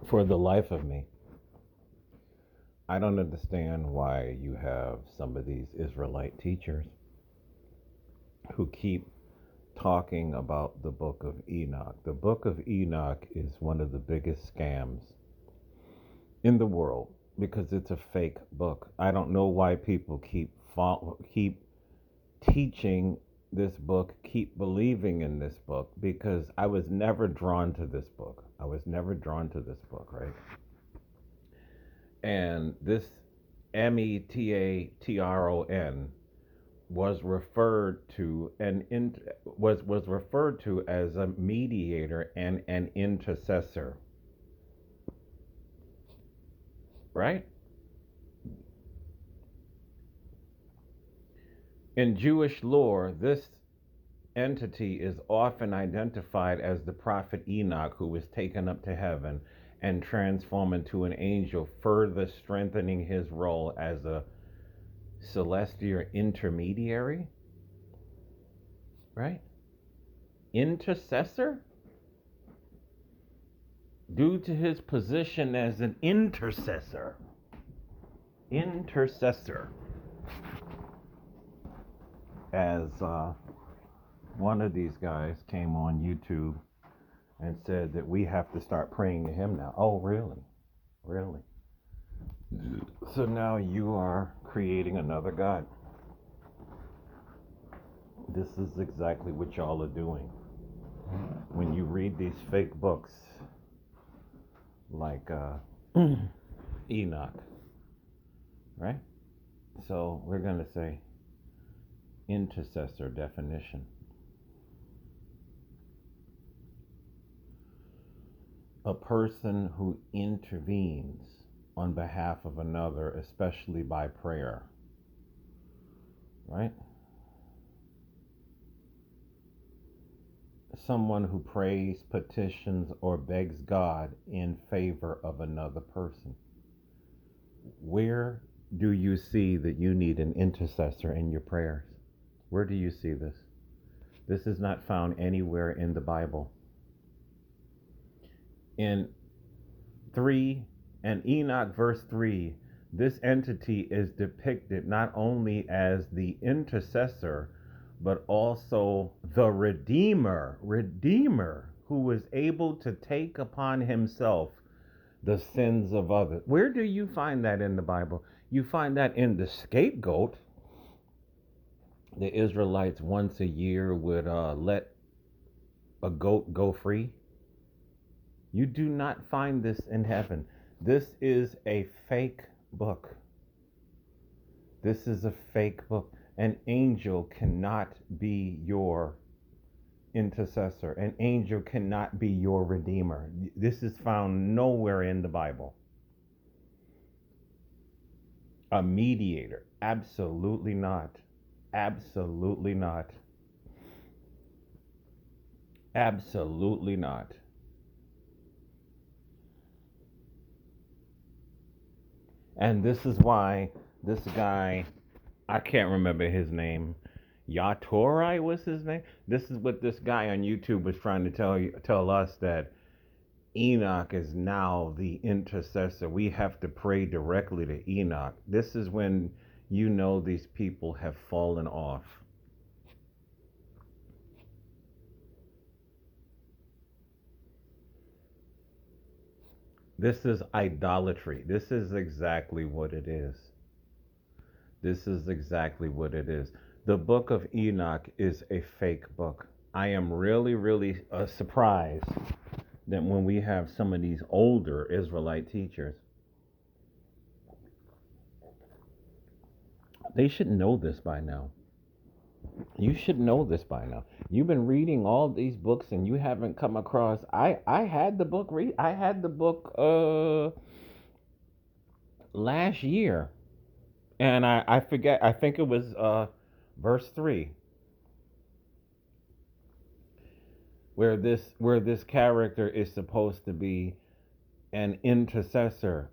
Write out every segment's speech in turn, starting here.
For the life of me, I don't understand why you have some of these Israelite teachers who keep talking about the book of Enoch. The book of Enoch is one of the biggest scams in the world because it's a fake book. I don't know why people keep teaching this book, keep believing in this book, because I was never drawn to this book. I was never drawn to this book, right? And this Metatron was referred to was referred to as a mediator and an intercessor, right? In Jewish lore, this entity is often identified as the prophet Enoch, who was taken up to heaven and transformed into an angel, further strengthening his role as a celestial intermediary, right? Intercessor? Due to his position as an intercessor. Intercessor. As one of these guys came on YouTube and said that we have to start praying to him now. Oh, really? Really? So now you are creating another God. This is exactly what y'all are doing. When you read these fake books like Enoch, right? So we're going to say intercessor definition. A person who intervenes on behalf of another, especially by prayer, right? Someone who prays, petitions, or begs God in favor of another person. Where do you see that you need an intercessor in your prayers? Where do you see this? This is not found anywhere in the Bible. In 3 and Enoch verse 3, this entity is depicted not only as the intercessor, but also the redeemer who was able to take upon himself the sins of others. Where do you find that in the Bible? You find that in the scapegoat. The Israelites once a year would let a goat go free. You do not find this in heaven. This is a fake book. This is a fake book. An angel cannot be your intercessor. An angel cannot be your redeemer. This is found nowhere in the Bible. A mediator? Absolutely not. Absolutely not. Absolutely not. And this is why this guy, I can't remember his name, Yatori was his name. This is what this guy on YouTube was trying to tell us, that Enoch is now the intercessor. We have to pray directly to Enoch. This is when you know these people have fallen off. This is idolatry. This is exactly what it is. This is exactly what it is. The book of Enoch is a fake book. I am really, really surprised that when we have some of these older Israelite teachers, they should know this by now. You should know this by now. You've been reading all these books and you haven't come across. I had the book last year, and I forget. I think it was verse 3, where this character is supposed to be an intercessor,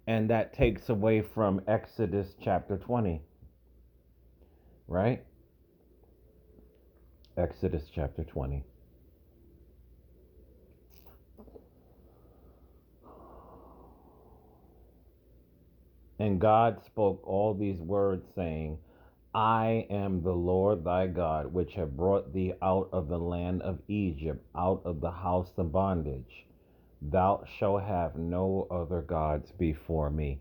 and that takes away from Exodus chapter 20, right? Exodus chapter 20. And God spoke all these words, saying, I am the Lord thy God, which have brought thee out of the land of Egypt, out of the house of bondage. Thou shalt have no other gods before me.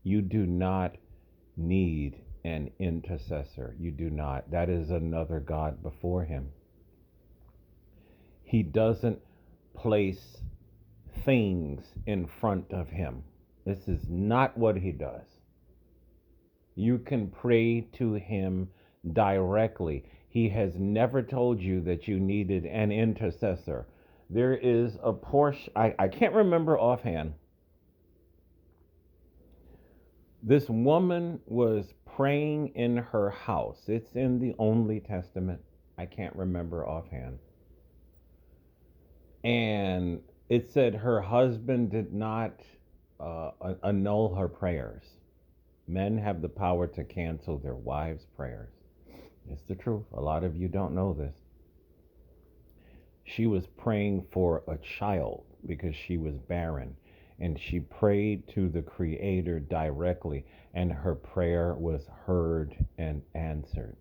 You do not need an intercessor. You do not. That is another God before him. He doesn't place things in front of him. This is not what he does. You can pray to him directly. He has never told you that you needed an intercessor. There is a portion, I can't remember offhand. This woman was praying in her house. It's in the Only Testament. I can't remember offhand. And it said her husband did not annul her prayers. Men have the power to cancel their wives' prayers. It's the truth. A lot of you don't know this. She was praying for a child because she was barren. And she prayed to the Creator directly, and her prayer was heard and answered.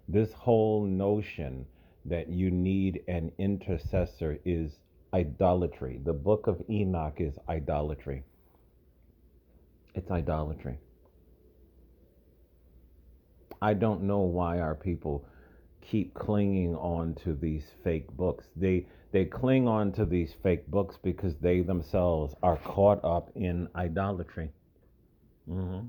This whole notion that you need an intercessor is idolatry. The book of Enoch is idolatry. It's idolatry. I don't know why our people keep clinging on to these fake books. They cling on to these fake books because they themselves are caught up in idolatry. hmm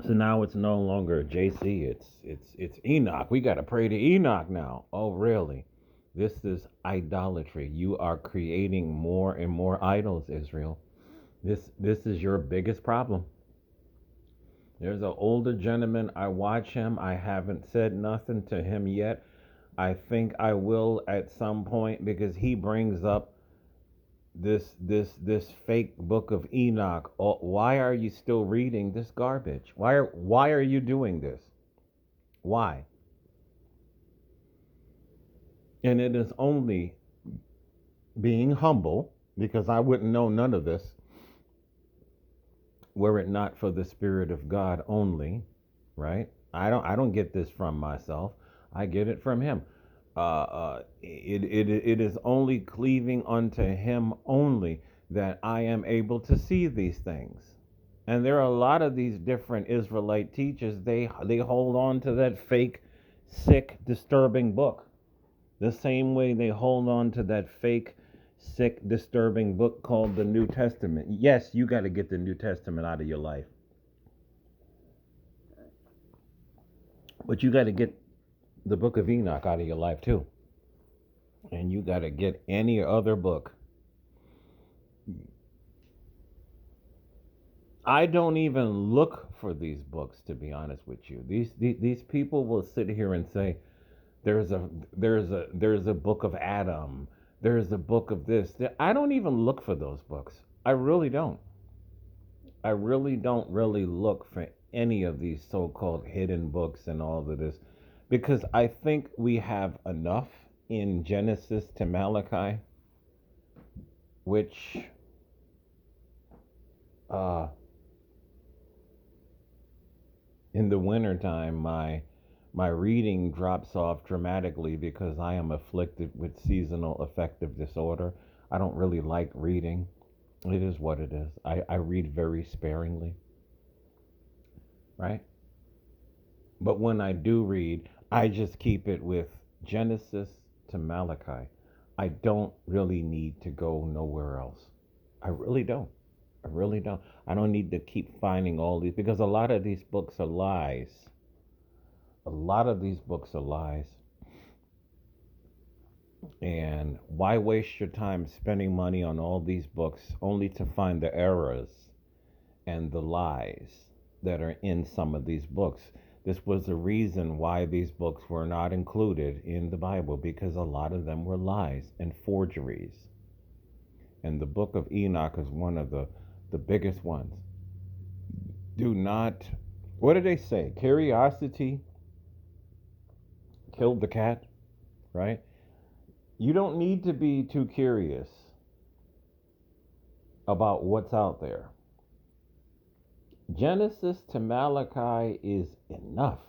So now it's no longer JC. It's Enoch. We got to pray to Enoch now. Oh, really? This is idolatry. You are creating more and more idols, Israel. This is your biggest problem. There's an older gentleman. I watch him. I haven't said nothing to him yet. I think I will at some point because he brings up this fake book of Enoch. Oh, why are you still reading this garbage? Why are you doing this? Why? And it is only being humble because I wouldn't know none of this were it not for the Spirit of God only, right? I don't get this from myself. I get it from Him. It is only cleaving unto Him only that I am able to see these things. And there are a lot of these different Israelite teachers. They hold on to that fake, sick, disturbing book, the same way they hold on to that fake, sick, disturbing book called the New Testament. Yes, you got to get the New Testament out of your life, but you got to get the book of Enoch out of your life too. And you got to get any other book. I don't even look for these books, to be honest with you. These people will sit here and say there's a book of Adam, there's a book of this. I don't even look for those books. I really don't. I really don't really look for any of these so-called hidden books and all of this because I think we have enough in Genesis to Malachi, which uh, in the wintertime my reading drops off dramatically because I am afflicted with seasonal affective disorder. I don't really like reading. It is what it is. I read very sparingly, right? But when I do read, I just keep it with Genesis to Malachi. I don't really need to go nowhere else. I really don't. I really don't. I don't need to keep finding all these because a lot of these books are lies. A lot of these books are lies. And why waste your time spending money on all these books only to find the errors and the lies that are in some of these books? This was the reason why these books were not included in the Bible because a lot of them were lies and forgeries. And the book of Enoch is one of the biggest ones. Do not, what do they say? Curiosity killed the cat, right? You don't need to be too curious about what's out there. Genesis to Malachi is enough.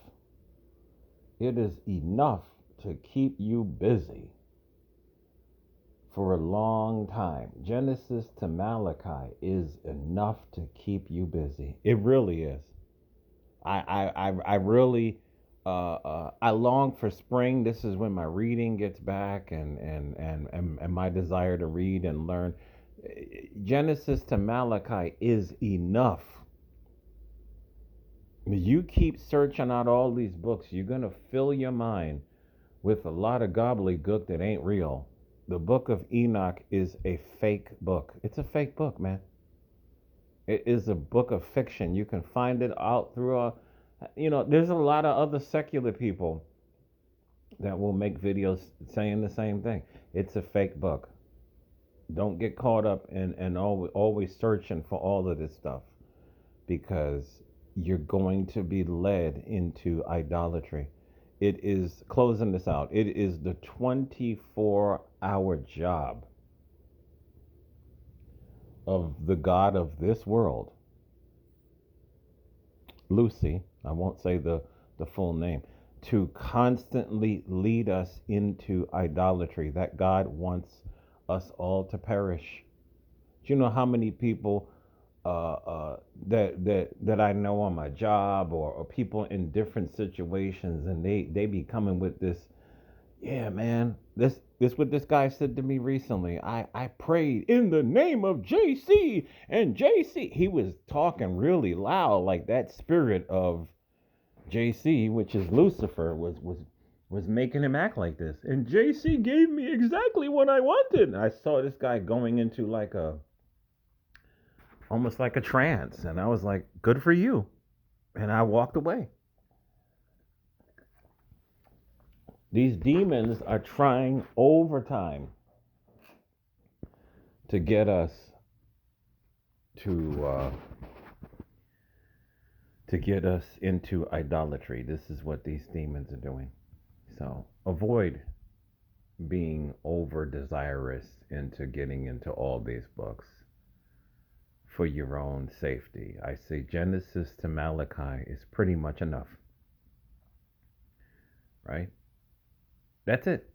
It is enough to keep you busy for a long time. Genesis to Malachi is enough to keep you busy. It really is. I really I long for spring. This is when my reading gets back, and my desire to read and learn. Genesis to Malachi is enough. You keep searching out all these books, you're gonna fill your mind with a lot of gobbledygook that ain't real. The book of Enoch is a fake book. It's a fake book, man. It is a book of fiction. You can find it out through there's a lot of other secular people that will make videos saying the same thing. It's a fake book. Don't get caught up in always searching for all of this stuff, because you're going to be led into idolatry. It is, closing this out, it is the 24-hour job of the God of this world, Lucy, I won't say the full name, to constantly lead us into idolatry. That God wants us all to perish. Do you know how many people that I know on my job, or people in different situations, and they be coming with this, yeah, man, this what this guy said to me recently. I prayed in the name of JC, and JC, he was talking really loud, like that spirit of JC, which is Lucifer, was making him act like this. And JC gave me exactly what I wanted. And I saw this guy going into like a almost like a trance, and I was like, good for you. And I walked away. These demons are trying overtime to get us to get us into idolatry. This is what these demons are doing. So avoid being over desirous into getting into all these books for your own safety. I say Genesis to Malachi is pretty much enough, right? That's it.